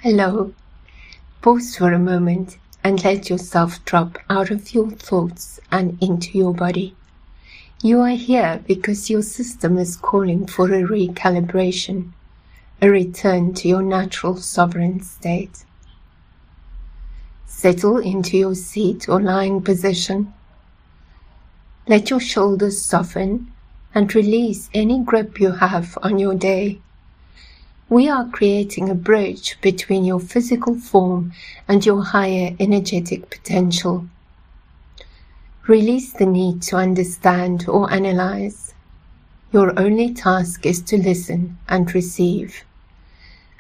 Hello. Pause for a moment and let yourself drop out of your thoughts and into your body. You are here because your system is calling for a recalibration, a return to your natural sovereign state. Settle into your seat or lying position. Let your shoulders soften and release any grip you have on your day. We are creating a bridge between your physical form and your higher energetic potential. Release the need to understand or analyze. Your only task is to listen and receive.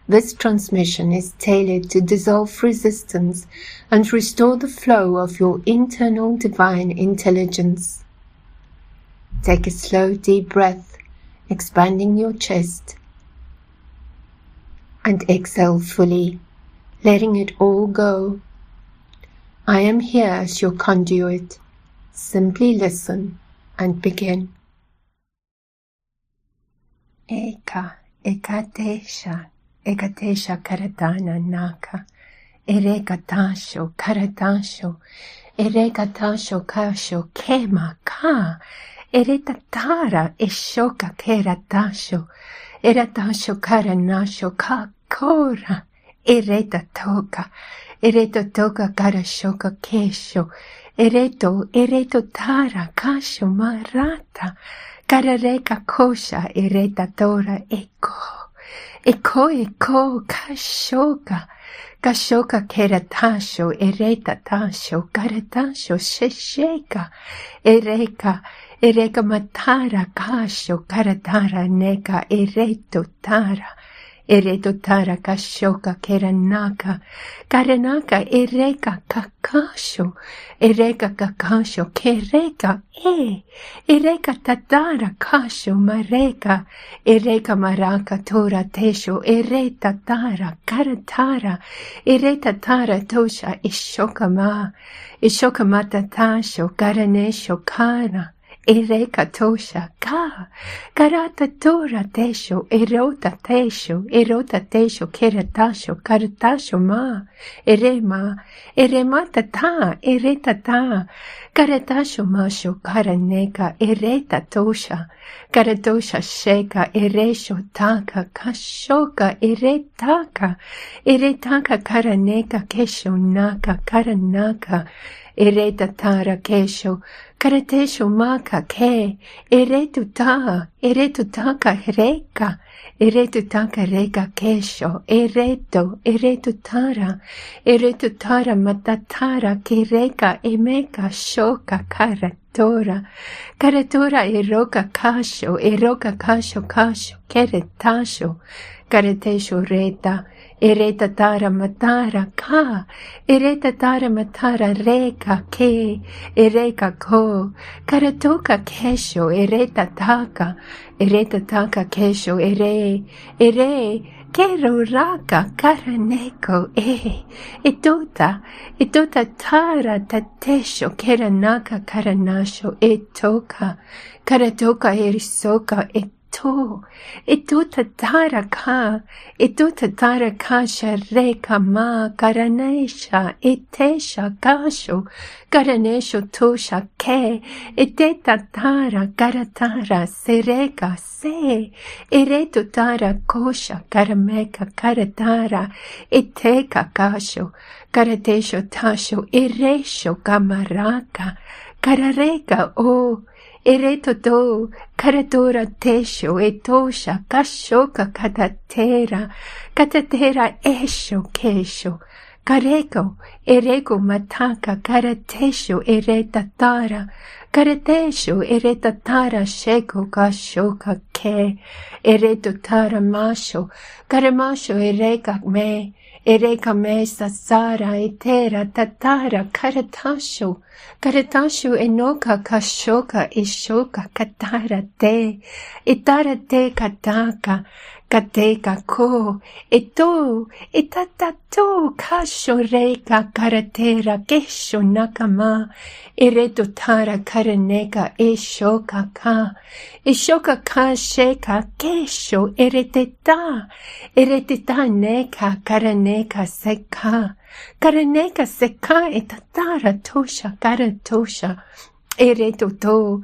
This transmission is tailored to dissolve resistance and restore the flow of your internal divine intelligence. Take a slow, deep breath, expanding your chest. And exhale fully, letting it all go. I am here as your conduit. Simply listen and begin. Eka Ekadesha Karadana Naka Eregatasho Karatasho Eregatasho Kasho Kema Ka Eretatara Eshoka Keratasho Eratasho Karanasho Ka Kora Ereta toka karashoka kesho ereto tara kasho marata karareka kosha ereta tora eko kashoka keratasho ereta tasho karatasho shesheka ereka matara kasho karatara neka ereto tara kashoka karanaka ereka kakasho ereka tatara kasho mareka ereka maraka tora tesho ereta tara karatara ereta tara tosha ishoka mata tasho karanesho kara Ereka tosha karata tora tesho erota tesho keratasho karatasho erema tata ereta ta karatasho masho karaneka ereta tosha karatosha sheka eresho taka kashoka eretaka karaneka kesho naka karanaka ereta tara kesho karatesho maka ke eretu taka reka kesho eretu tara matatara kireka emeka shoka karatora eroka kasho keretasho karatesho ereta tara matara ka ereta tara matara reka ke ereka ko karatoka kesho ereta taka kesho ere kero raka karaneko etota tara tatesho keranaka karanasho karatoka erisoka etota tara ka shareka ma karanesha etesha kasho karanesho tosha ke eteta tara karatara sereka se ereto tara kosha karameka karatara eteka kasho karatesho tasho eresho kamaraka karareka ereto to karatora tesho etosha kashoka katatera esho kesho kareko ereko mataka karatesho ereta tara karatesho ereta tara sheko kashoka ke ereto tara masho karamasho ereka me sasara etera tatara karatasho enoka kashoka ishoka katara te itara te kataka Kateka ko, eto, etatato, kasho reka karatera, kesho nakama, eretotara karaneka, eshoka ka sheka, kesho, ereteta neka, karaneka seka, etatara tosha, karatosha, eretoto,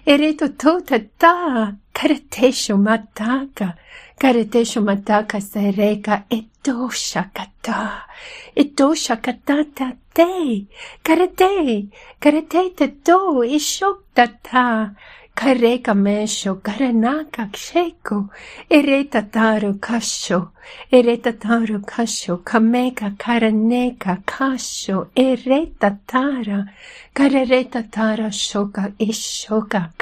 eretoto tata, karatesho mataka sereka, etosha kata tate, karate tato, ishok tata, kareka mesho, karanaka ksheko, eretataru kasho, kameka karaneka kasho, eretatara, kararetatara shoka, ishoka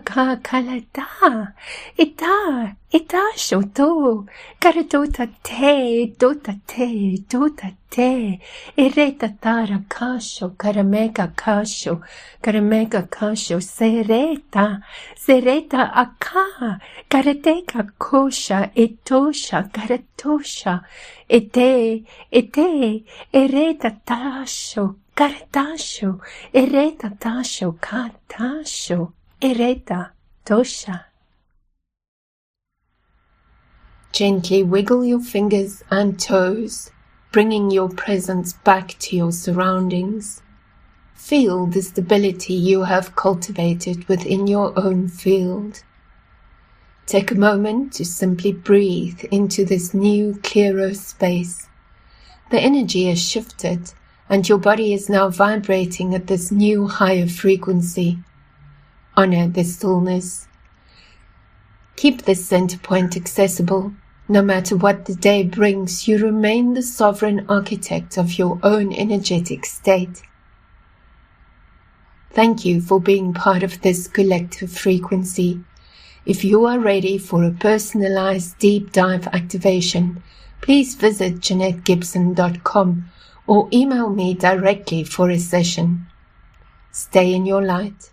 ka kalata, ita shoto, karatota te, dota te, eretatara kasho, karameka kasho, sereta aka, karateka kosha, etosha, karatosha, ete, eretatasho, karatasho, eretatasho, katasho, ereta tosha. Gently wiggle your fingers and toes, bringing your presence back to your surroundings. Feel the stability you have cultivated within your own field. Take a moment to simply breathe into this new, clearer space. The energy has shifted, and your body is now vibrating at this new, higher frequency. Honor the stillness. Keep this center point accessible. No matter what the day brings, you remain the sovereign architect of your own energetic state. Thank you for being part of this collective frequency. If you are ready for a personalized deep dive activation, please visit JeanetteGibson.com or email me directly for a session. Stay in your light.